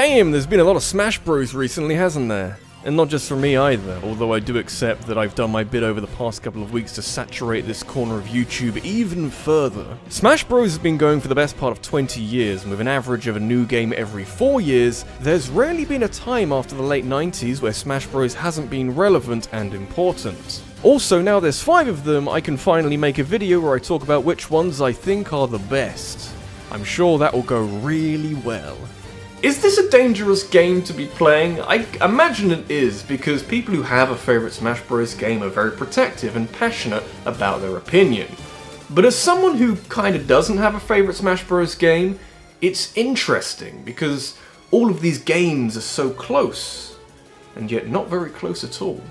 Damn, there's been a lot of Smash Bros recently, hasn't there? And not just for me either, although I do accept that I've done my bit over the past couple of weeks to saturate this corner of YouTube even further. Smash Bros has been going for the best part of 20 years, and with an average of a new game every 4 years, there's rarely been a time after the late 90s where Smash Bros hasn't been relevant and important. Also, now there's 5 of them, I can finally make a video where I talk about which ones I think are the best. I'm sure that will go really well. Is this a dangerous game to be playing? I imagine it is, because people who have a favourite Smash Bros game are very protective and passionate about their opinion. But as someone who kinda doesn't have a favourite Smash Bros game, it's interesting, because all of these games are so close, and yet not very close at all.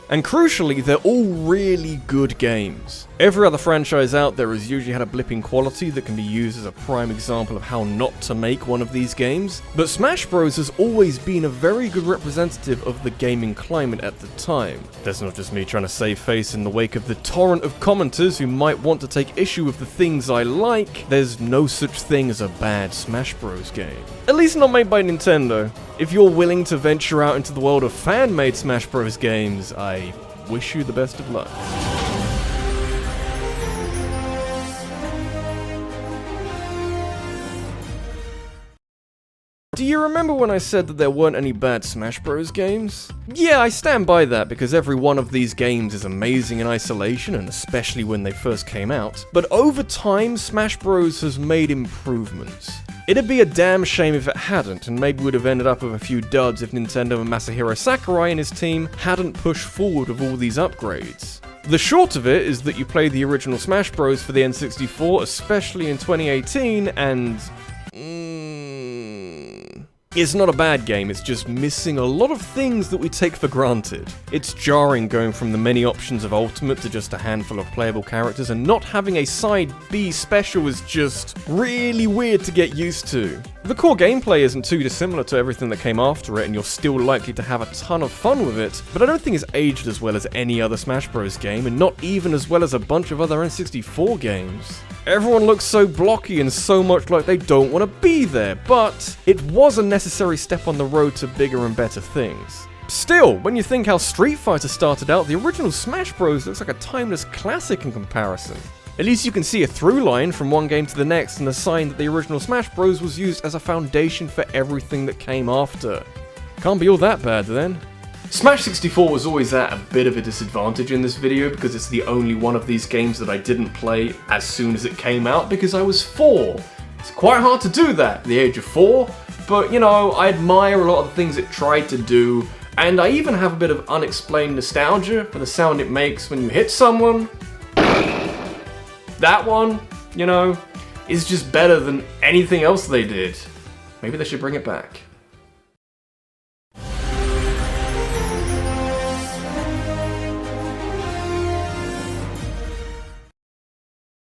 And crucially, they're all really good games. Every other franchise out there has usually had a blip in quality that can be used as a prime example of how not to make one of these games, but Smash Bros has always been a very good representative of the gaming climate at the time. That's not just me trying to save face in the wake of the torrent of commenters who might want to take issue with the things I like. There's no such thing as a bad Smash Bros game. At least not made by Nintendo. If you're willing to venture out into the world of fan-made Smash Bros games, I wish you the best of luck. Do you remember when I said that there weren't any bad Smash Bros games? Yeah, I stand by that because every one of these games is amazing in isolation, and especially when they first came out. But over time, Smash Bros has made improvements. It'd be a damn shame if it hadn't, and maybe we'd have ended up with a few duds if Nintendo and Masahiro Sakurai and his team hadn't pushed forward with all these upgrades. The short of it is that you play the original Smash Bros for the N64, especially in 2018, and it's not a bad game, it's just missing a lot of things that we take for granted. It's jarring going from the many options of Ultimate to just a handful of playable characters, and not having a side B special is just really weird to get used to. The core gameplay isn't too dissimilar to everything that came after it, and you're still likely to have a ton of fun with it, but I don't think it's aged as well as any other Smash Bros game, and not even as well as a bunch of other N64 games. Everyone looks so blocky and so much like they don't want to be there, but it was a necessary step on the road to bigger and better things. Still, when you think how Street Fighter started out, the original Smash Bros looks like a timeless classic in comparison. At least you can see a through line from one game to the next, and a sign that the original Smash Bros was used as a foundation for everything that came after. Can't be all that bad then. Smash 64 was always at a bit of a disadvantage in this video because it's the only one of these games that I didn't play as soon as it came out because I was 4. It's quite hard to do that at the age of 4, but you know, I admire a lot of the things it tried to do, and I even have a bit of unexplained nostalgia for the sound it makes when you hit someone. That one, you know, is just better than anything else they did. Maybe they should bring it back.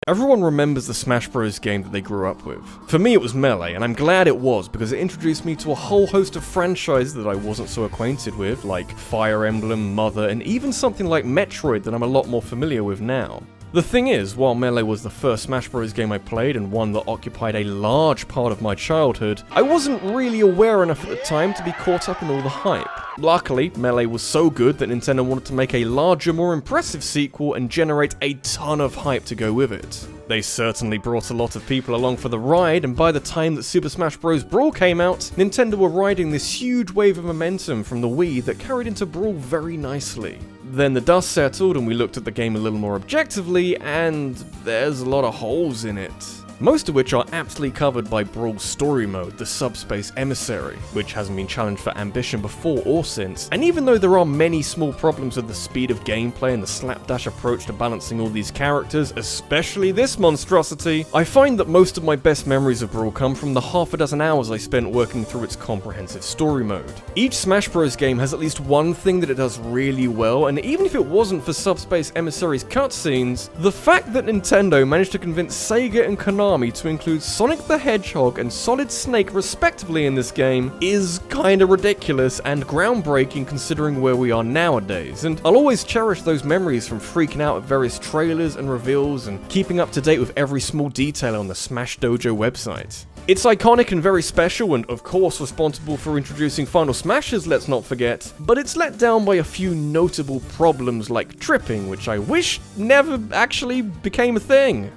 Everyone remembers the Smash Bros game that they grew up with. For me it was Melee, and I'm glad it was because it introduced me to a whole host of franchises that I wasn't so acquainted with, like Fire Emblem, Mother, and even something like Metroid that I'm a lot more familiar with now. The thing is, while Melee was the first Smash Bros game I played and one that occupied a large part of my childhood, I wasn't really aware enough at the time to be caught up in all the hype. Luckily, Melee was so good that Nintendo wanted to make a larger, more impressive sequel and generate a ton of hype to go with it. They certainly brought a lot of people along for the ride, and by the time that Super Smash Bros. Brawl came out, Nintendo were riding this huge wave of momentum from the Wii that carried into Brawl very nicely. Then the dust settled and we looked at the game a little more objectively, and there's a lot of holes in it. Most of which are aptly covered by Brawl's story mode, the Subspace Emissary, which hasn't been challenged for ambition before or since. And even though there are many small problems with the speed of gameplay and the slapdash approach to balancing all these characters, especially this monstrosity, I find that most of my best memories of Brawl come from the half a dozen hours I spent working through its comprehensive story mode. Each Smash Bros game has at least one thing that it does really well, and even if it wasn't for Subspace Emissary's cutscenes, the fact that Nintendo managed to convince Sega and Konami army to include Sonic the Hedgehog and Solid Snake respectively in this game is kinda ridiculous and groundbreaking considering where we are nowadays, and I'll always cherish those memories from freaking out at various trailers and reveals and keeping up to date with every small detail on the Smash Dojo website. It's iconic and very special, and of course responsible for introducing Final Smashers, let's not forget, but it's let down by a few notable problems like tripping, which I wish never actually became a thing.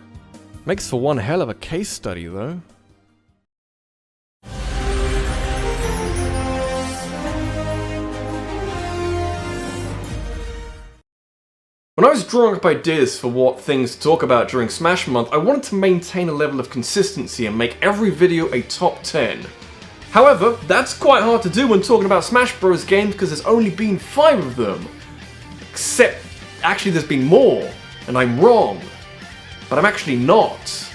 Makes for one hell of a case study though. When I was drawing up ideas for what things to talk about during Smash Month, I wanted to maintain a level of consistency and make every video a top 10. However, that's quite hard to do when talking about Smash Bros games because there's only been 5 of them. Except, actually there's been more, and I'm wrong. But I'm actually not.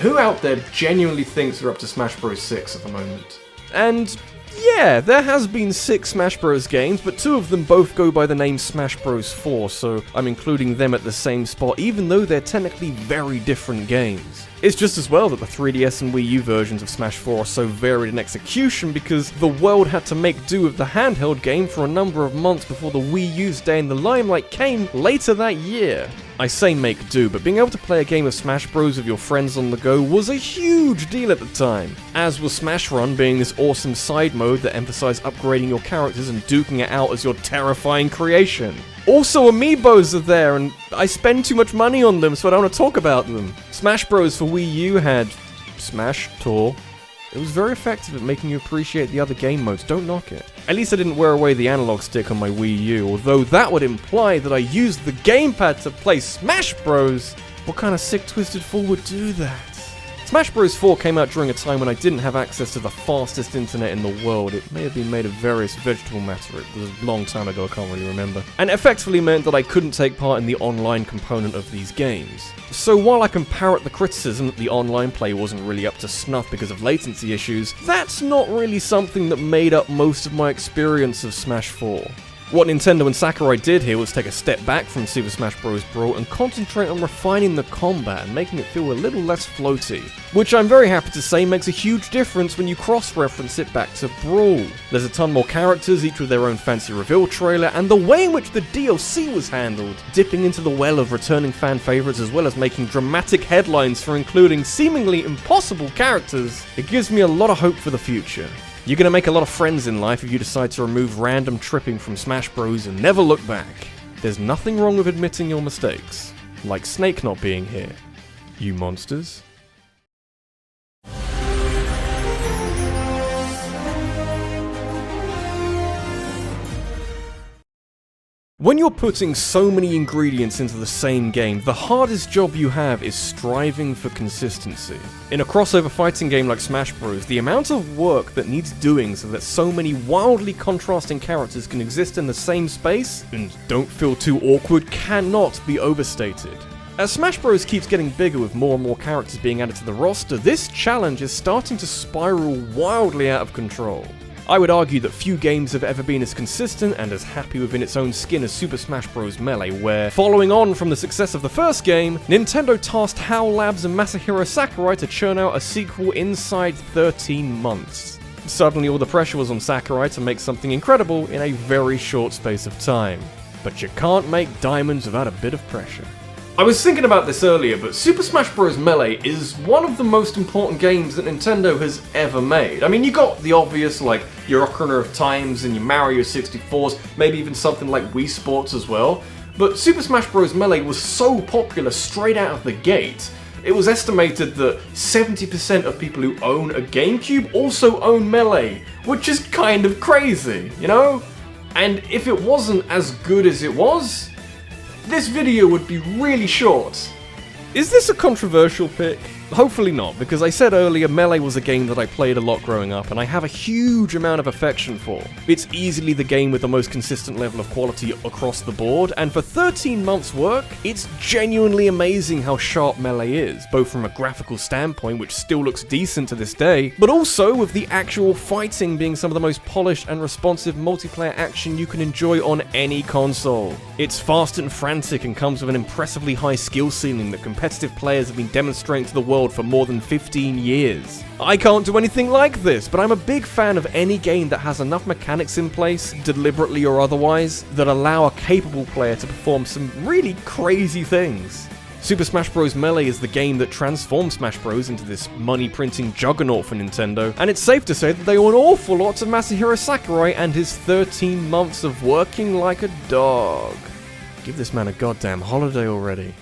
Who out there genuinely thinks they're up to Smash Bros 6 at the moment? And yeah, there has been 6 Smash Bros games, but 2 of them both go by the name Smash Bros 4, so I'm including them at the same spot, even though they're technically very different games. It's just as well that the 3DS and Wii U versions of Smash 4 are so varied in execution because the world had to make do with the handheld game for a number of months before the Wii U's day in the limelight came later that year. I say make do, but being able to play a game of Smash Bros with your friends on the go was a huge deal at the time, as was Smash Run being this awesome side mode that emphasized upgrading your characters and duking it out as your terrifying creation. Also, amiibos are there, and I spend too much money on them, so I don't want to talk about them. Smash Bros for Wii U had Smash Tour. It was very effective at making you appreciate the other game modes, don't knock it. At least I didn't wear away the analog stick on my Wii U, although that would imply that I used the gamepad to play Smash Bros. What kind of sick twisted fool would do that? Smash Bros 4 came out during a time when I didn't have access to the fastest internet in the world. It may have been made of various vegetable matter, it was a long time ago, I can't really remember. And it effectively meant that I couldn't take part in the online component of these games. So while I can parrot the criticism that the online play wasn't really up to snuff because of latency issues, that's not really something that made up most of my experience of Smash 4. What Nintendo and Sakurai did here was take a step back from Super Smash Bros. Brawl and concentrate on refining the combat and making it feel a little less floaty. Which I'm very happy to say makes a huge difference when you cross-reference it back to Brawl. There's a ton more characters, each with their own fancy reveal trailer, and the way in which the DLC was handled, dipping into the well of returning fan favorites as well as making dramatic headlines for including seemingly impossible characters, it gives me a lot of hope for the future. You're gonna make a lot of friends in life if you decide to remove random tripping from Smash Bros and never look back. There's nothing wrong with admitting your mistakes. Like Snake not being here. You monsters. When you're putting so many ingredients into the same game, the hardest job you have is striving for consistency. In a crossover fighting game like Smash Bros, the amount of work that needs doing so that so many wildly contrasting characters can exist in the same space and don't feel too awkward cannot be overstated. As Smash Bros keeps getting bigger with more and more characters being added to the roster, this challenge is starting to spiral wildly out of control. I would argue that few games have ever been as consistent and as happy within its own skin as Super Smash Bros. Melee, where, following on from the success of the first game, Nintendo tasked HAL Labs and Masahiro Sakurai to churn out a sequel inside 13 months. Suddenly all the pressure was on Sakurai to make something incredible in a very short space of time. But you can't make diamonds without a bit of pressure. I was thinking about this earlier, but Super Smash Bros. Melee is one of the most important games that Nintendo has ever made. I mean, you got the obvious, like your Ocarina of Times and your Mario 64s, maybe even something like Wii Sports as well. But Super Smash Bros. Melee was so popular straight out of the gate. It was estimated that 70% of people who own a GameCube also own Melee, which is kind of crazy, you know? And if it wasn't as good as it was, this video would be really short. Is this a controversial pick? Hopefully not, because I said earlier Melee was a game that I played a lot growing up and I have a huge amount of affection for. It's easily the game with the most consistent level of quality across the board, and for 13 months work, it's genuinely amazing how sharp Melee is, both from a graphical standpoint, which still looks decent to this day, but also with the actual fighting being some of the most polished and responsive multiplayer action you can enjoy on any console. It's fast and frantic and comes with an impressively high skill ceiling that competitive players have been demonstrating to the world world for more than 15 years. I can't do anything like this, but I'm a big fan of any game that has enough mechanics in place, deliberately or otherwise, that allow a capable player to perform some really crazy things. Super Smash Bros. Melee is the game that transformed Smash Bros. Into this money-printing juggernaut for Nintendo, and it's safe to say that they owe an awful lot to Masahiro Sakurai and his 13 months of working like a dog. Give this man a goddamn holiday already.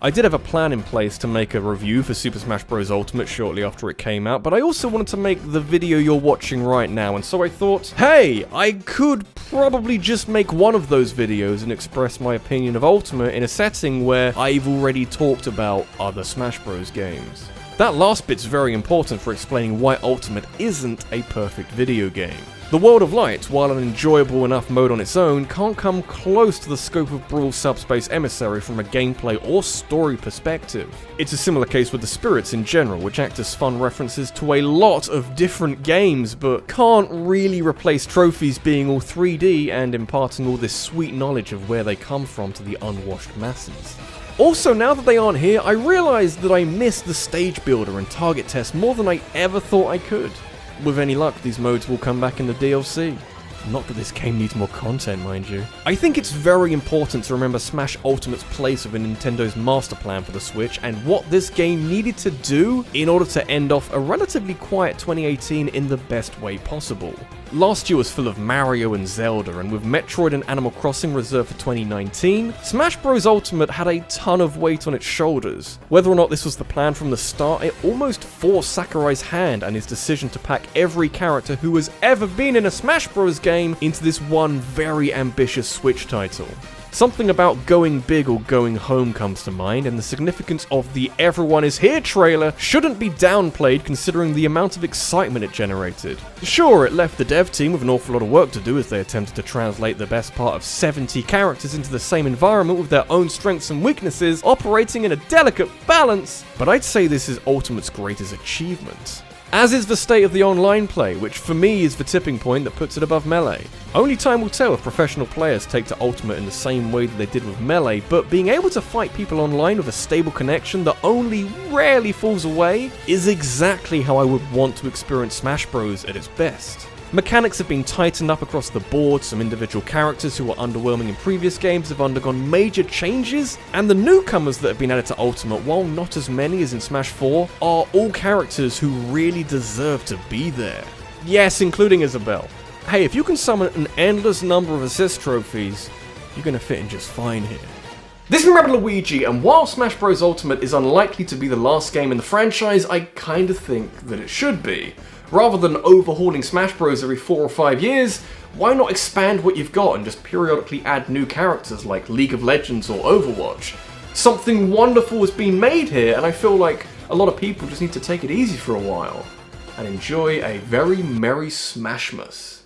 I did have a plan in place to make a review for Super Smash Bros. Ultimate shortly after it came out, but I also wanted to make the video you're watching right now, and so I thought, hey, I could probably just make one of those videos and express my opinion of Ultimate in a setting where I've already talked about other Smash Bros. Games. That last bit's very important for explaining why Ultimate isn't a perfect video game. The World of Light, while an enjoyable enough mode on its own, can't come close to the scope of Brawl Subspace Emissary from a gameplay or story perspective. It's a similar case with the Spirits in general, which act as fun references to a lot of different games, but can't really replace trophies being all 3D and imparting all this sweet knowledge of where they come from to the unwashed masses. Also, now that they aren't here, I realised that I missed the stage builder and target test more than I ever thought I could. With any luck, these modes will come back in the DLC. Not that this game needs more content, mind you. I think it's very important to remember Smash Ultimate's place within Nintendo's master plan for the Switch and what this game needed to do in order to end off a relatively quiet 2018 in the best way possible. Last year was full of Mario and Zelda, and with Metroid and Animal Crossing reserved for 2019, Smash Bros. Ultimate had a ton of weight on its shoulders. Whether or not this was the plan from the start, it almost forced Sakurai's hand and his decision to pack every character who has ever been in a Smash Bros. Game into this one very ambitious Switch title. Something about going big or going home comes to mind, and the significance of the Everyone Is Here trailer shouldn't be downplayed considering the amount of excitement it generated. Sure, it left the dev team with an awful lot of work to do as they attempted to translate the best part of 70 characters into the same environment with their own strengths and weaknesses, operating in a delicate balance, but I'd say this is Ultimate's greatest achievement. As is the state of the online play, which for me is the tipping point that puts it above Melee. Only time will tell if professional players take to Ultimate in the same way that they did with Melee, but being able to fight people online with a stable connection that only rarely falls away is exactly how I would want to experience Smash Bros. At its best. Mechanics have been tightened up across the board, some individual characters who were underwhelming in previous games have undergone major changes, and the newcomers that have been added to Ultimate, while not as many as in Smash 4, are all characters who really deserve to be there. Yes, including Isabelle. Hey, if you can summon an endless number of assist trophies, you're gonna fit in just fine here. This is RabbidLuigi, and while Smash Bros. Ultimate is unlikely to be the last game in the franchise, I kinda think that it should be. Rather than overhauling Smash Bros. Every 4 or 5 years, why not expand what you've got and just periodically add new characters like League of Legends or Overwatch? Something wonderful has been made here, and I feel like a lot of people just need to take it easy for a while and enjoy a very merry Smashmas.